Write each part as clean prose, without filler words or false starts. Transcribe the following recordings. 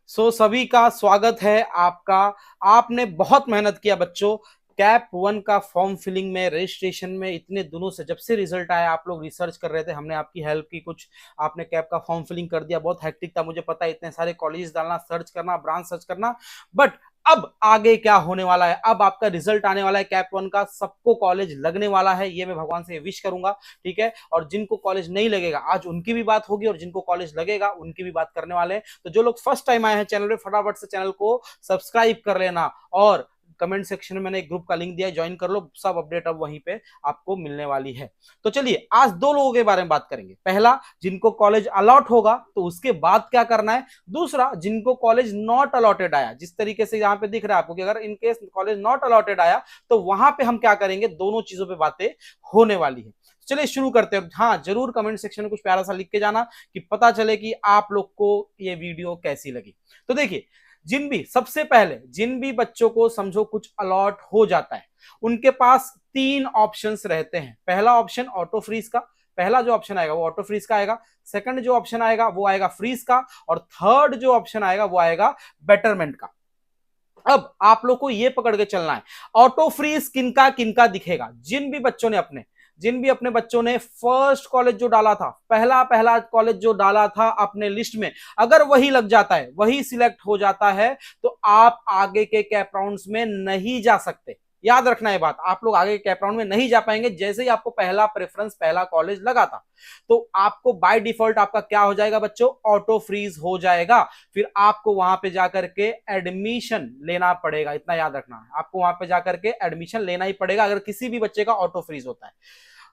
सभी का स्वागत है आपका। आपने बहुत मेहनत किया बच्चों। कैप वन का फॉर्म फिलिंग में, रजिस्ट्रेशन में इतने दिनों से, जब से रिजल्ट आया आप लोग रिसर्च कर रहे थे, हमने आपकी हेल्प की कुछ। आपने कैप का फॉर्म फिलिंग कर दिया, बहुत हेक्टिक था मुझे पता है, इतने सारे कॉलेज डालना, सर्च करना, ब्रांच सर्च करना। बट अब आगे क्या होने वाला है, अब आपका रिजल्ट आने वाला है कैप वन का, सबको कॉलेज लगने वाला है, ये मैं भगवान से विश करूंगा। ठीक है, और जिनको कॉलेज नहीं लगेगा आज उनकी भी बात होगी, और जिनको कॉलेज लगेगा उनकी भी बात करने वाले हैं। तो जो लोग फर्स्ट टाइम आए हैं चैनल पे, फटाफट से चैनल को सब्सक्राइब कर लेना, और कमेंट सेक्शन में मैंने एक ग्रुप का लिंक दिया है, ज्वाइन कर लो, सब अपडेट अब वहीं पे आपको मिलने वाली है। तो चलिए आज दो लोगों के बारे में बात करेंगे। पहला, जिनको कॉलेज अलॉट होगा तो उसके बाद क्या करना है। दूसरा, जिनको कॉलेज नॉट अलॉटेड आया, जिस तरीके से यहाँ पे दिख रहा है आपको कि अगर इनकेस कॉलेज नॉट अलॉटेड आया तो वहां पे हम क्या करेंगे, दोनों चीजों पे बातें होने वाली है। चलिए शुरू करते हैं। हाँ, जरूर कमेंट सेक्शन में कुछ प्यारा सा लिख के जाना कि पता चले कि आप लोग को ये वीडियो कैसी लगी। तो देखिए, सबसे पहले जिन भी बच्चों को समझो कुछ अलॉट हो जाता है, उनके पास तीन ऑप्शंस रहते हैं। पहला ऑप्शन ऑटो फ्रीज का, पहला जो ऑप्शन आएगा वो ऑटो फ्रीज का आएगा। सेकंड जो ऑप्शन आएगा वो आएगा फ्रीज का, और थर्ड जो ऑप्शन आएगा वो आएगा बेटरमेंट का। अब आप लोग को ये पकड़ के चलना है, ऑटो फ्रीज किनका किनका दिखेगा। जिन भी अपने बच्चों ने फर्स्ट कॉलेज जो डाला था, पहला पहला कॉलेज जो डाला था अपने लिस्ट में, अगर वही लग जाता है, वही सिलेक्ट हो जाता है, तो आप आगे के कैप राउंड्स में नहीं जा सकते। याद रखना है बात, आप लोग आगे कैप राउंड में नहीं जा पाएंगे। जैसे ही आपको पहला प्रेफरेंस, पहला कॉलेज लगा था, तो आपको बाय डिफॉल्ट आपका क्या हो जाएगा बच्चों, ऑटो फ्रीज हो जाएगा। फिर आपको वहां पे जाकर के एडमिशन लेना पड़ेगा, इतना याद रखना है, आपको वहां पे जाकर के एडमिशन लेना ही पड़ेगा अगर किसी भी बच्चे का ऑटो फ्रीज होता है।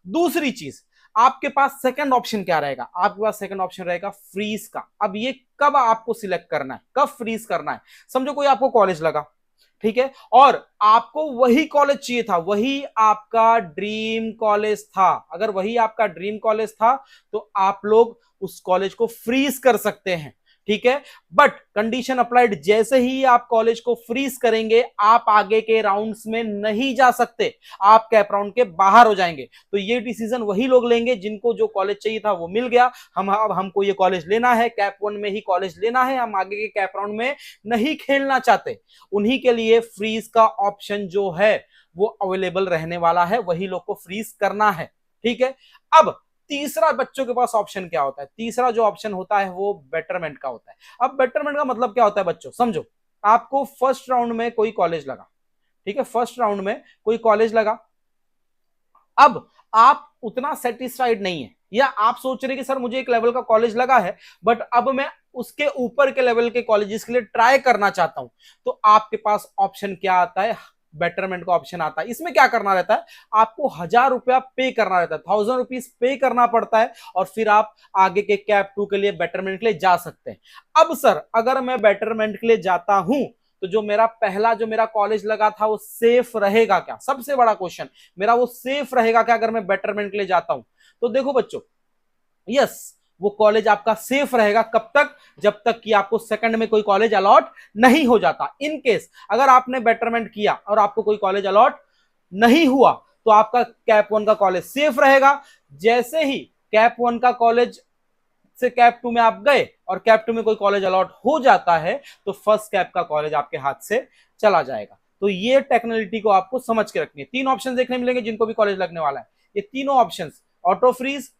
दूसरी चीज, आपके पास सेकंड ऑप्शन क्या रहेगा, आपके पास सेकंड ऑप्शन रहेगा फ्रीज का। अब ये कब आपको सिलेक्ट करना है, कब फ्रीज करना है। समझो कोई आपको कॉलेज लगा, ठीक है, और आपको वही कॉलेज चाहिए था, वही आपका ड्रीम कॉलेज था। अगर वही आपका ड्रीम कॉलेज था तो आप लोग उस कॉलेज को फ्रीज कर सकते हैं, ठीक है। बट कंडीशन अप्लाइड, जैसे ही आप कॉलेज को फ्रीज करेंगे आप आगे के राउंड्स में नहीं जा सकते, आप कैप राउंड के बाहर हो जाएंगे। तो ये डिसीजन वही लोग लेंगे जिनको जो कॉलेज चाहिए था वो मिल गया। अब हमको ये कॉलेज लेना है, कैप वन में ही कॉलेज लेना है, हम आगे के कैप राउंड में नहीं खेलना चाहते। उन्हीं के लिए फ्रीज का ऑप्शन जो है वो अवेलेबल रहने वाला है, वही लोग को फ्रीज करना है, ठीक है। अब तीसरा बच्चों के पास ऑप्शन क्या होता है, तीसरा जो ऑप्शन होता है वो बेटरमेंट का होता है। अब बेटरमेंट का मतलब क्या होता है बच्चों, समझो आपको फर्स्ट राउंड में कोई कॉलेज लगा, ठीक है, फर्स्ट राउंड में कोई कॉलेज लगा। अब आप उतना सेटिस्फाइड नहीं है, या आप सोच रहे कि सर मुझे एक लेवल का कॉलेज लगा है, बट अब मैं उसके ऊपर के लेवल के कॉलेजेस के लिए ट्राई करना चाहता हूं, तो आपके पास ऑप्शन क्या आता है, बेटरमेंट का ऑप्शन आता है। इसमें क्या करना रहता है, आपको 1,000 रुपया पे करना रहता है, 1,000 रुपीज पे करना पड़ता है, और फिर आप आगे के कैप टू के लिए, बेटरमेंट के लिए जा सकते हैं। अब सर अगर मैं बेटरमेंट के लिए जाता हूं तो जो मेरा कॉलेज लगा था वो सेफ रहेगा क्या, सबसे बड़ा क्वेश्चन, मेरा वो सेफ रहेगा क्या अगर मैं बेटरमेंट के लिए जाता हूं। तो देखो बच्चों, यस, वो कॉलेज आपका सेफ रहेगा, कब तक, जब तक कि आपको सेकंड में कोई कॉलेज अलॉट नहीं हो जाता। इन केस अगर आपने बेटरमेंट किया और आपको कोई कॉलेज अलॉट नहीं हुआ तो आपका कैप वन का कॉलेज सेफ रहेगा। जैसे ही कैप वन का कॉलेज से कैप टू में आप गए और कैप टू में कोई कॉलेज अलॉट हो जाता है तो फर्स्ट कैप का कॉलेज आपके हाथ से चला जाएगा। तो ये टेक्नोलॉजी को आपको समझ के रखनी है। तीन ऑप्शन देखने मिलेंगे जिनको भी कॉलेज लगने वाला है, ये तीनों option, auto freeze,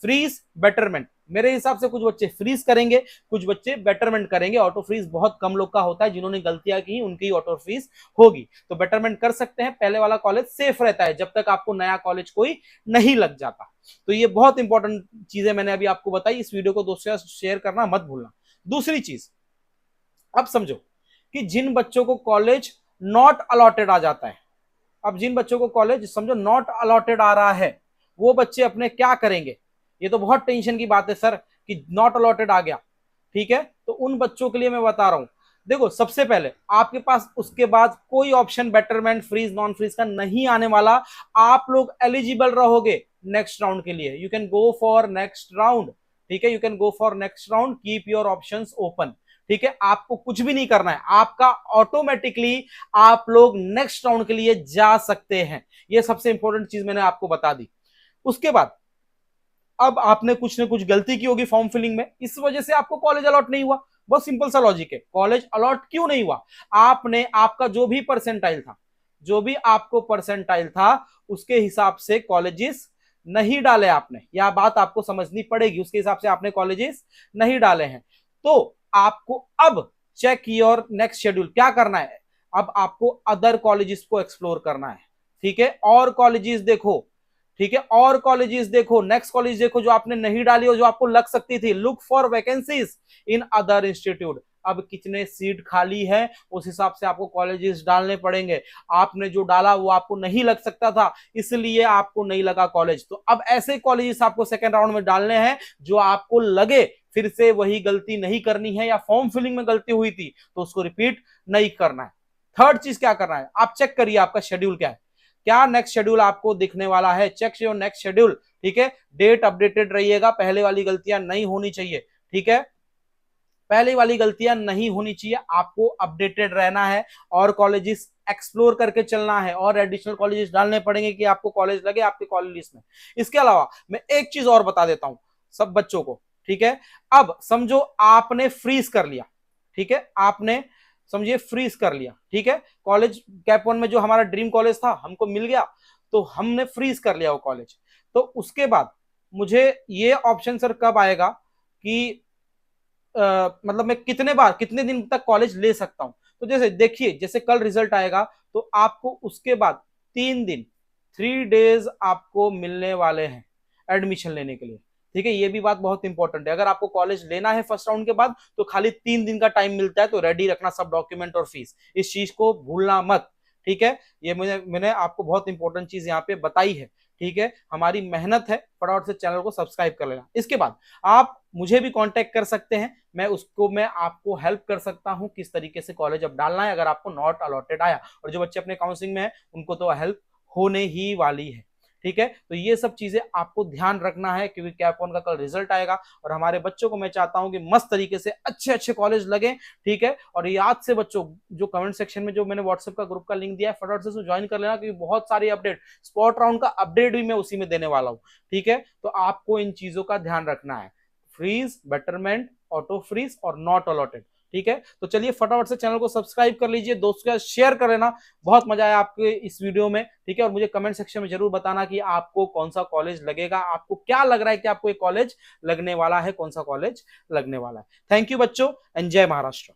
freeze, betterment. मेरे हिसाब से कुछ बच्चे फ्रीज करेंगे, कुछ बच्चे बेटरमेंट करेंगे। ऑटो फ्रीज बहुत कम लोग का होता है, जिन्होंने गलतियां की उनकी ऑटो फ्रीज होगी। तो बेटरमेंट कर सकते हैं, पहले वाला कॉलेज सेफ रहता है जब तक आपको नया कॉलेज कोई नहीं लग जाता। तो ये बहुत इंपॉर्टेंट चीजें मैंने अभी आपको बताई, इस वीडियो को दोस्तों शेयर करना मत भूलना। दूसरी चीज, अब समझो कि जिन बच्चों को कॉलेज नॉट अलॉटेड आ जाता है, अब जिन बच्चों को कॉलेज समझो नॉट अलॉटेड आ रहा है, वो बच्चे अपने क्या करेंगे। ये तो बहुत टेंशन की बात है सर कि नॉट अलॉटेड आ गया, ठीक है। तो उन बच्चों के लिए मैं बता रहा हूं, देखो सबसे पहले आपके पास उसके बाद कोई option betterment, freeze, non freeze का नहीं आने वाला। आप लोग एलिजिबल रहोगे नेक्स्ट राउंड के लिए, you can go for next round, ठीक है, you can go for next round, keep your options open, ठीक है। आपको कुछ भी नहीं करना है, आपका ऑटोमेटिकली आप लोग नेक्स्ट राउंड के लिए जा सकते हैं। ये सबसे इंपॉर्टेंट चीज मैंने आपको बता दी। उसके बाद अब आपने कुछ ना कुछ गलती की होगी फॉर्म फिलिंग में, इस वजह से आपको कॉलेज अलॉट नहीं हुआ, बहुत सिंपल सा लॉजिक है। कॉलेज अलॉट क्यों नहीं हुआ? आपने आपका जो भी परसेंटाइल था, जो भी आपको परसेंटाइल था उसके हिसाब से कॉलेजेस नहीं डाले आपने, यह बात आपको समझनी पड़ेगी। उसके हिसाब से आपने कॉलेजेस नहीं डाले हैं। तो आपको अब चेक योर नेक्स्ट शेड्यूल। क्या करना है? अब आपको अदर कॉलेजेस को एक्सप्लोर करना है, ठीक है? और कॉलेजेस देखो, ठीक है? और कॉलेजेस देखो, नेक्स्ट कॉलेज देखो जो आपने नहीं डाली हो, जो आपको लग सकती थी। Look for vacancies in other institute. अब कितने सीट खाली है उस हिसाब से आपको कॉलेजेस डालने पड़ेंगे। आपने जो डाला वो आपको नहीं लग सकता था, इसलिए आपको नहीं लगा कॉलेज। तो अब ऐसे कॉलेजेस आपको सेकेंड राउंड में डालने हैं जो आपको लगे फिर से वही गलती नहीं करनी है, या फॉर्म फिलिंग में गलती हुई थी तो उसको रिपीट नहीं करना है। थर्ड चीज क्या करना है? आप चेक करिए आपका शेड्यूल क्या है, क्या नेक्स्ट शेड्यूल आपको दिखने वाला है। चेक योर नेक्स्ट शेड्यूल, ठीक है? डेट अपडेटेड रहिएगा, पहले वाली गलतियां नहीं होनी चाहिए, ठीक है? पहले वाली गलतियां नहीं होनी चाहिए, आपको अपडेटेड रहना है और कॉलेजेस एक्सप्लोर करके चलना है, और एडिशनल कॉलेजेस डालने पड़ेंगे कि आपको कॉलेज लगे आपके कॉलेज लिस्ट में। इसके अलावा मैं एक चीज और बता देता हूं सब बच्चों को, ठीक है? अब समझो आपने फ्रीज कर लिया, ठीक है? आपने समझिए फ्रीज कर लिया, ठीक है? कॉलेज कैप वन में जो हमारा ड्रीम कॉलेज था हमको मिल गया, तो हमने फ्रीज कर लिया वो कॉलेज। तो उसके बाद मुझे ये ऑप्शन सर कब आएगा कि मतलब मैं कितने बार कितने दिन तक कॉलेज ले सकता हूं? तो जैसे देखिए, जैसे कल रिजल्ट आएगा तो आपको उसके बाद 3 दिन 3 डेज आपको मिलने वाले हैं एडमिशन लेने के लिए, ठीक है? ये भी बात बहुत इंपॉर्टेंट है। अगर आपको कॉलेज लेना है फर्स्ट राउंड के बाद तो खाली 3 दिन का टाइम मिलता है, तो रेडी रखना सब डॉक्यूमेंट और फीस, इस चीज को भूलना मत, ठीक है? ये मैंने आपको बहुत इंपॉर्टेंट चीज यहाँ पे बताई है, ठीक है? हमारी मेहनत है, फटाफट से चैनल को सब्सक्राइब कर लेना। इसके बाद आप मुझे भी कांटेक्ट कर सकते हैं, मैं आपको हेल्प कर सकता हूं किस तरीके से कॉलेज अब डालना है, अगर आपको नॉट अलॉटेड आया। और जो बच्चे अपने काउंसलिंग में है उनको तो हेल्प होने ही वाली है, ठीक है? तो ये सब चीजें आपको ध्यान रखना है, क्योंकि कैप वन का कल रिजल्ट आएगा और हमारे बच्चों को मैं चाहता हूं कि मस्त तरीके से अच्छे अच्छे कॉलेज लगे, ठीक है? और याद से बच्चों, जो कमेंट सेक्शन में जो मैंने व्हाट्सएप का ग्रुप का लिंक दिया है, फटाफट से उसको ज्वाइन कर लेना, क्योंकि बहुत सारी अपडेट, स्पॉट राउंड का अपडेट भी मैं उसी में देने वाला हूं, ठीक है? तो आपको इन चीजों का ध्यान रखना है, फ्रीज, बेटरमेंट, ऑटो फ्रीज और नॉट अलॉटेड, ठीक है? तो चलिए फटाफट से चैनल को सब्सक्राइब कर लीजिए, दोस्तों के साथ शेयर कर लेना। बहुत मजा आया आपके इस वीडियो में, ठीक है? और मुझे कमेंट सेक्शन में जरूर बताना कि आपको कौन सा कॉलेज लगेगा, आपको क्या लग रहा है कि आपको एक कॉलेज लगने वाला है, कौन सा कॉलेज लगने वाला है। थैंक यू बच्चों, एंड जय महाराष्ट्र।